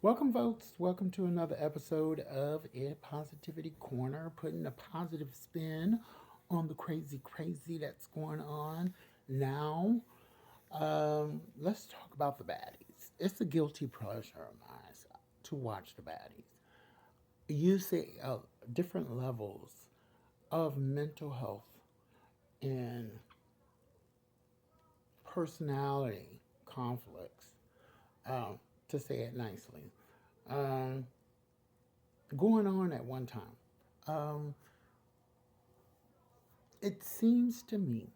Welcome, folks. Welcome to another episode of Ed Positivity Corner, putting a positive spin on the crazy that's going on now. Let's talk about the baddies. It's a guilty pleasure of mine to watch the baddies. You see different levels of mental health and personality conflicts, um, to say it nicely. Um, Going on at one time. Um, it seems to me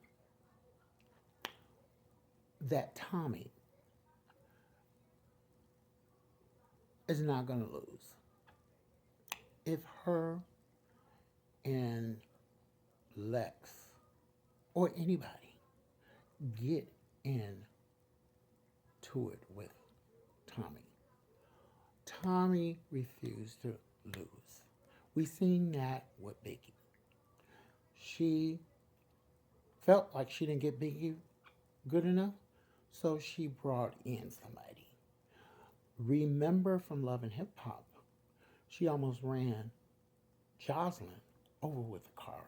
that Tommie is not going to lose. If her and Lex or anybody get into it with Tommie, Tommie refused to lose. We seen that with Biggie. She felt like she didn't get Biggie good enough, so she brought in somebody. Remember from Love and Hip Hop, she almost ran Jocelyn over with a car.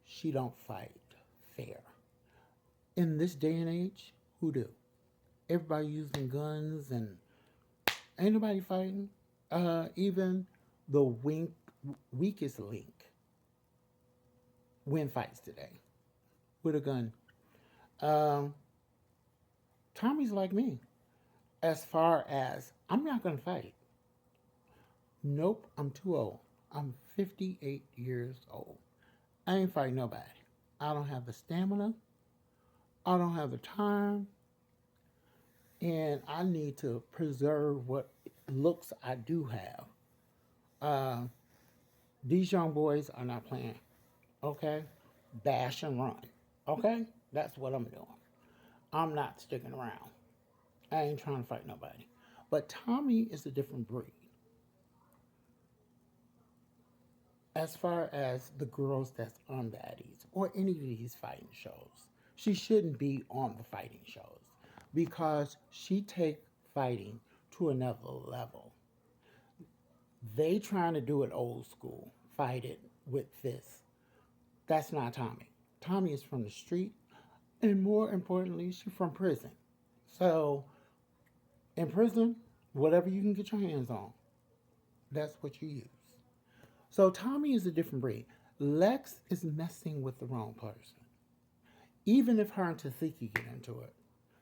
She don't fight fair. In this day and age, who do? Everybody using guns and ain't nobody fighting. Even the weakest link win fights today with a gun. Um, Tommie's like me as far as I'm not gonna fight. Nope, I'm too old. I'm 58 years old. I ain't fighting nobody. I don't have the stamina. I don't have the time. And I need to preserve what looks I do have. Uh, these young boys are not playing. Okay? Bash and run. Okay? That's what I'm doing. I'm not sticking around. I ain't trying to fight nobody. But Tommie is a different breed. As far as the girls that's on baddies or any of these fighting shows, she shouldn't be on the fighting shows because she take fighting to another level. They trying to do it old school, fight it with fists. That's not Tommie. Tommie is from the street, and more importantly, she's from prison. So in prison, whatever you can get your hands on, that's what you use. So Tommie is a different breed. Lex is messing with the wrong person. Even if her and Tasiki get into it,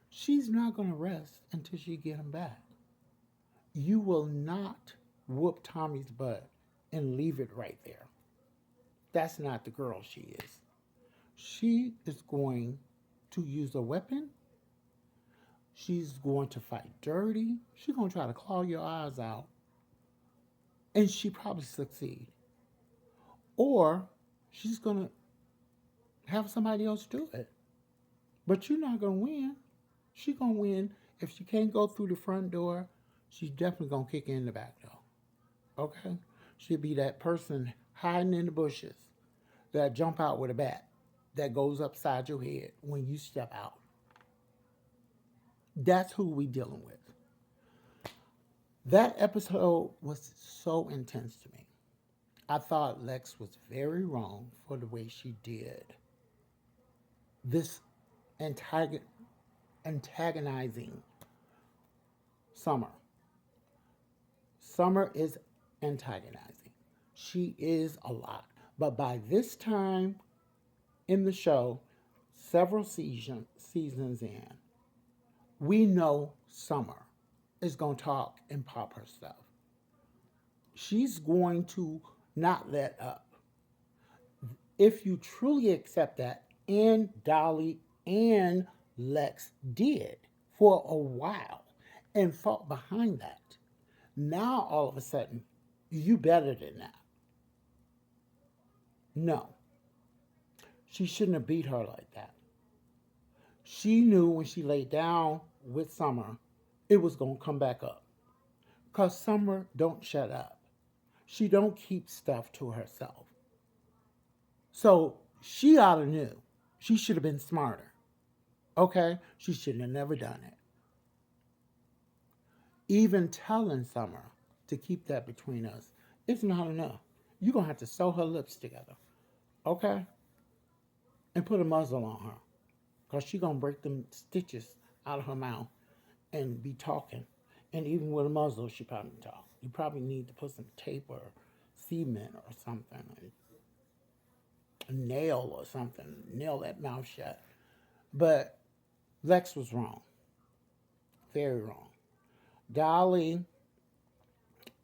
she's not going to rest until she get him back. You will not whoop Tommie's butt and leave it right there. That's not the girl she is. She is going to use a weapon. She's going to fight dirty. She's going to try to claw your eyes out. And she probably succeed. Or she's going to have somebody else do it. But you're not going to win. She's going to win. If she can't go through the front door, she's definitely going to kick in the back door. Okay? She'll be that person hiding in the bushes that jump out with a bat that goes upside your head when you step out. That's who we dealing with. That episode was so intense to me. I thought Lex was very wrong for the way she did this antagonizing Summer. Summer is antagonizing. She is a lot. But by this time in the show, seasons in, we know Summer is going to talk and pop her stuff. She's going to not let up. If you truly accept that, and Dolly and Lex did for a while and fought behind that, now all of a sudden, you better than that. No, she shouldn't have beat her like that. She knew when she laid down with Summer, it was going to come back up. Because Summer don't shut up. She don't keep stuff to herself. So she ought to knew. She should have been smarter. Okay? She shouldn't have never done it. Even telling Summer to keep that between us, it's not enough. You're going to have to sew her lips together, okay? And put a muzzle on her. Because she's going to break them stitches out of her mouth and be talking. And even with a muzzle, she probably talk. You probably need to put some tape or cement or something, a nail or something, nail that mouth shut. But Lex was wrong, very wrong. Dolly,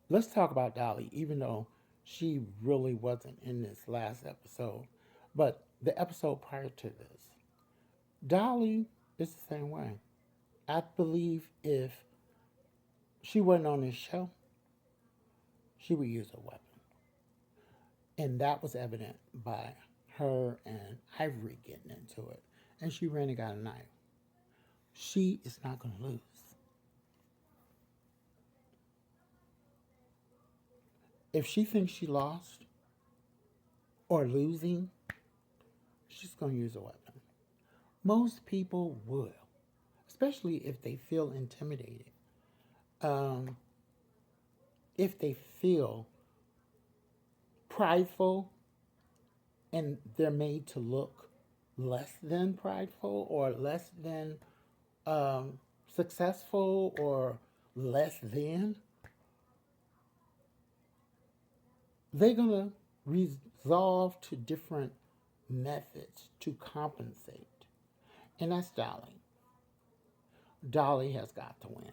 let's talk about Dolly, even though she really wasn't in this last episode, but the episode prior to this, Dolly is the same way. I believe if she wasn't on this show, she would use a weapon. And that was evident by her and Ivory getting into it. And she ran and got a knife. She is not going to lose. If she thinks she lost or losing, she's going to use a weapon. Most people will, especially if they feel intimidated. Um, if they feel prideful and they're made to look less than prideful or less than um, successful or less than, they're going to resolve to different methods to compensate. And that's Dolly. Dolly has got to win.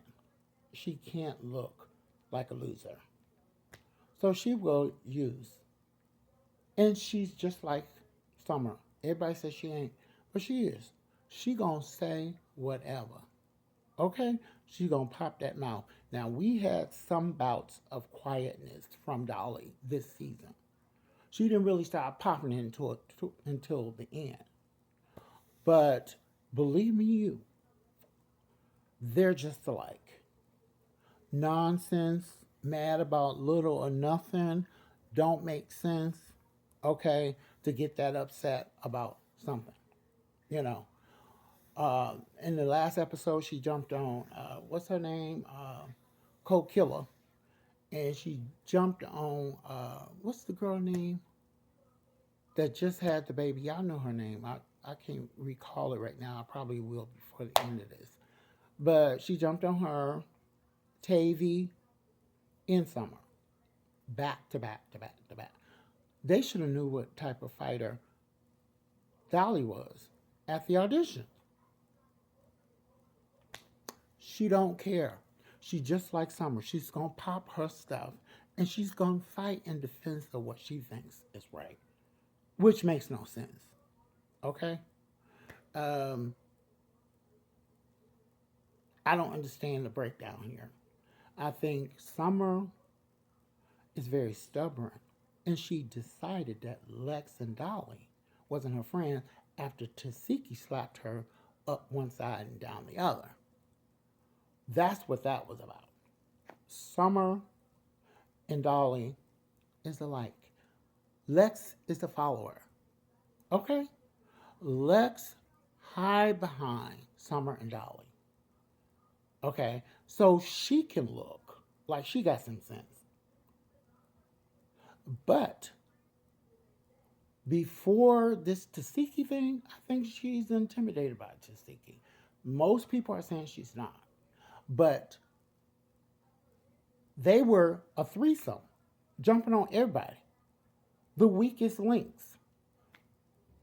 She can't look like a loser. So she will use. And she's just like Summer. Everybody says she ain't, but she is. She gonna say whatever. Okay? She gonna pop that mouth. Now we had some bouts of quietness from Dolly this season. She didn't really start popping it until the end. But believe me, they're just alike. Nonsense, mad about little or nothing, don't make sense, okay, to get that upset about something, you know. In the last episode, she jumped on, what's her name? Cold Killer. And she jumped on, what's the girl name that just had the baby? Y'all know her name. I can't recall it right now. I probably will before the end of this. But she jumped on her, Tavy, in Summer, back to back to back to back. They should have knew what type of fighter Dolly was at the audition. She don't care. She just like Summer. She's gonna pop her stuff and she's gonna fight in defense of what she thinks is right, which makes no sense. Okay. Um, I don't understand the breakdown here. I think Summer is very stubborn, and she decided that Lex and Dolly wasn't her friend after Tasiki slapped her up one side and down the other. That's what that was about. Summer and Dolly is alike. Lex is the follower. Okay? Lex hide behind Summer and Dolly. Okay? So she can look like she got some sense. But before this Tasiki thing, I think she's intimidated by Tasiki. Most people are saying she's not. But they were a threesome, jumping on everybody, the weakest links.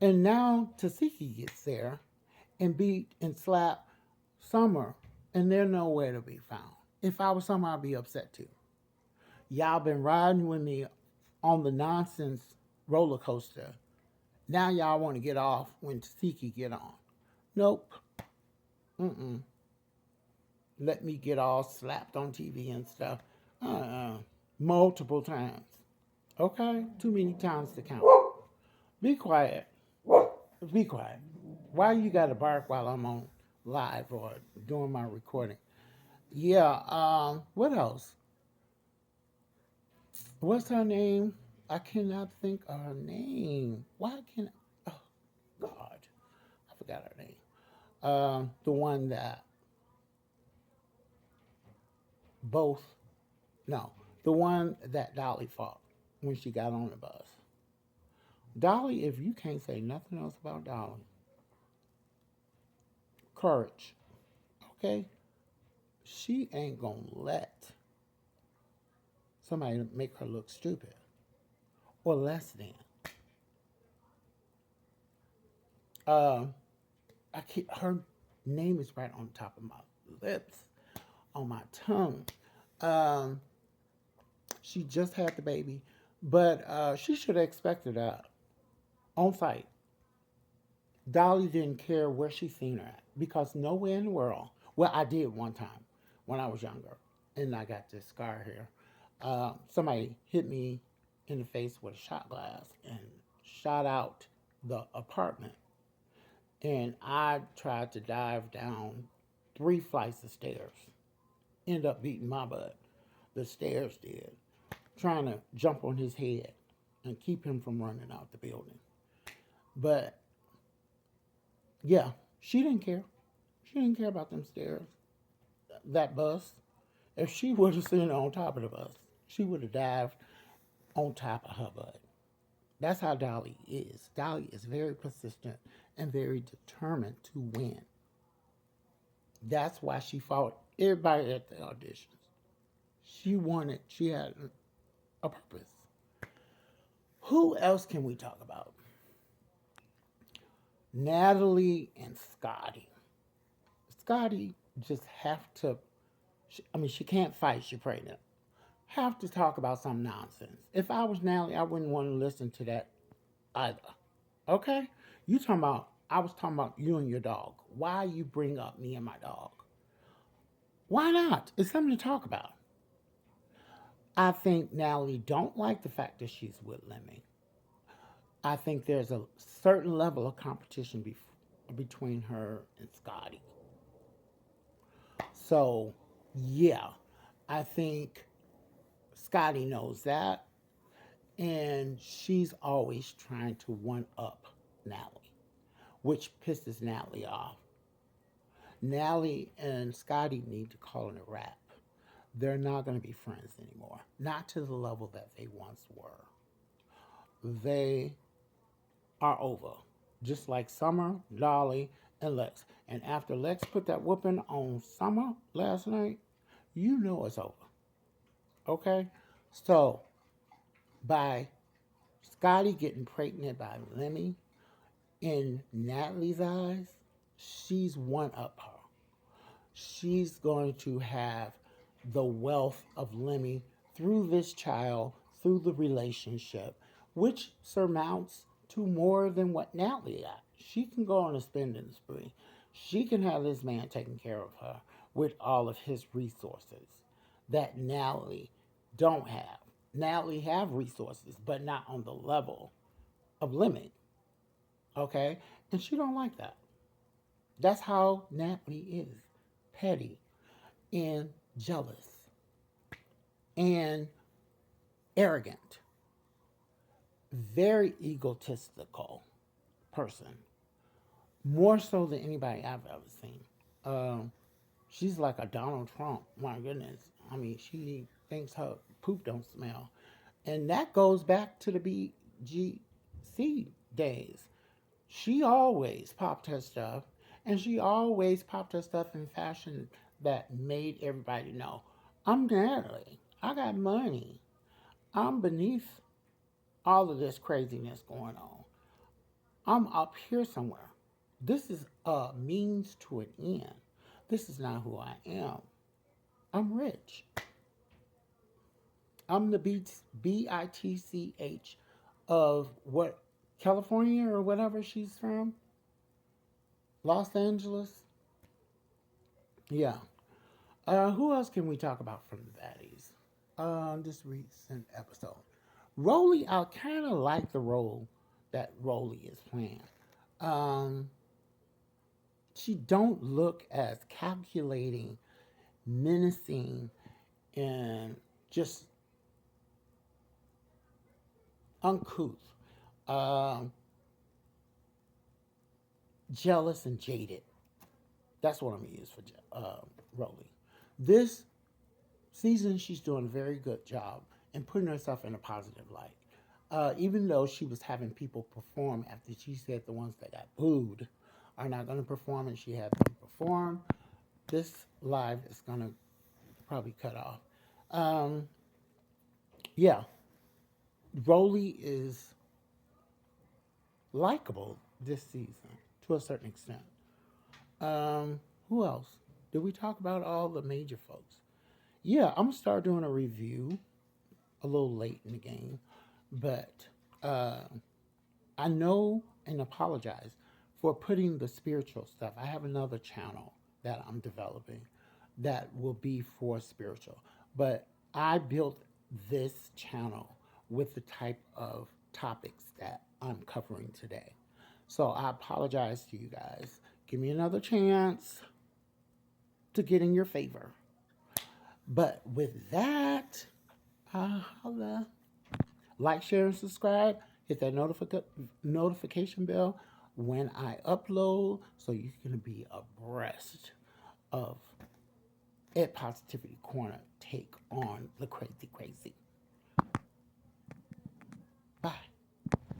And now Tasiki gets there and beat and slap Summer, and they're nowhere to be found. If I was Summer, I'd be upset too. Y'all been riding with me on the nonsense roller coaster. Now y'all want to get off when Tasiki get on. Nope. Mm-mm. Let me get all slapped on TV and stuff. Multiple times. Okay? Too many times to count. Be quiet. Be quiet. Why you gotta bark while I'm on live or doing my recording? Yeah, what else? What's her name? I cannot think of her name. Why can't I? Oh, God. I forgot her name. The one that both. No, the one that Dolly fought when she got on the bus. Dolly, if you can't say nothing else about Dolly, courage, okay? She ain't gonna let somebody make her look stupid or less than. Uh, her name is right on top of my lips, on my tongue. Um, she just had the baby, but she should have expected that on site. Dolly didn't care where she seen her at because nowhere in the world. Well, I did one time when I was younger, and I got this scar here. Somebody hit me in the face with a shot glass and shot out the apartment, and I tried to dive down 3 flights of stairs. Ended up beating my butt. The stairs did, trying to jump on his head and keep him from running out the building. But yeah, she didn't care. She didn't care about them stairs. That bus. If she would have seen on top of the bus, she would have dived on top of her butt. That's how Dolly is. Dolly is very persistent and very determined to win. That's why she fought everybody at the auditions. She had a purpose. Who else can we talk about? Natalie and Scotty. Scotty just have to, I mean, she can't fight, she's pregnant. Have to talk about some nonsense. If I was Natalie, I wouldn't want to listen to that either. Okay? I was talking about you and your dog. Why you bring up me and my dog? Why not? It's something to talk about. I think Natalie don't like the fact that she's with Lemmy. I think there's a certain level of competition between her and Scotty. So, yeah, I think Scotty knows that, and she's always trying to one up Natalie, which pisses Natalie off. Natalie and Scotty need to call it a wrap. They're not going to be friends anymore, not to the level that they once were. They are over, just like Summer, Dolly, and Lex. And after Lex put that whooping on Summer last night, you know it's over. Okay? So, by Scotty getting pregnant by Lemmy, in Natalie's eyes, she's one up her. She's going to have the wealth of Lemmy through this child, through the relationship, which surmounts to more than what Natalie got. She can go on a spending spree. She can have this man taking care of her with all of his resources that Natalie don't have. Natalie have resources, but not on the level of Lemmy. Okay? And she don't like that. That's how Natalie is. Petty and jealous and arrogant. Very egotistical person. More so than anybody I've ever seen. Um, she's like a Donald Trump. My goodness. I mean, she thinks her poop don't smell. And that goes back to the BGC days. She always popped her stuff, and she always popped her stuff in fashion that made everybody know I'm Natalie. I got money. I'm beneath all of this craziness going on. I'm up here somewhere. This is a means to an end. This is not who I am. I'm rich. I'm the BITCH of what, California or whatever she's from? Los Angeles? Yeah. Who else can we talk about from the baddies? This recent episode. Rolly, I kind of like the role that Rolly is playing. Um, she don't look as calculating, menacing, and just uncouth, um, jealous, and jaded. That's what I'm gonna use for Rolly. This season, she's doing a very good job in putting herself in a positive light. Even though she was having people perform after she said the ones that got booed are not going to perform, and she had them perform, this live is going to probably cut off. Um, yeah, Rolly is likable this season to a certain extent. Who else? Did we talk about all the major folks? Yeah, I'm gonna start doing a review a little late in the game, but uh, I know and apologize for putting the spiritual stuff. I have another channel that I'm developing that will be for spiritual, but I built this channel with the type of topics that I'm covering today. So I apologize to you guys. Give me another chance to get in your favor. But with that, holla. Like, share, and subscribe. Hit that notification bell when I upload so you can be abreast of Ed Positivity Corner take on the crazy crazy.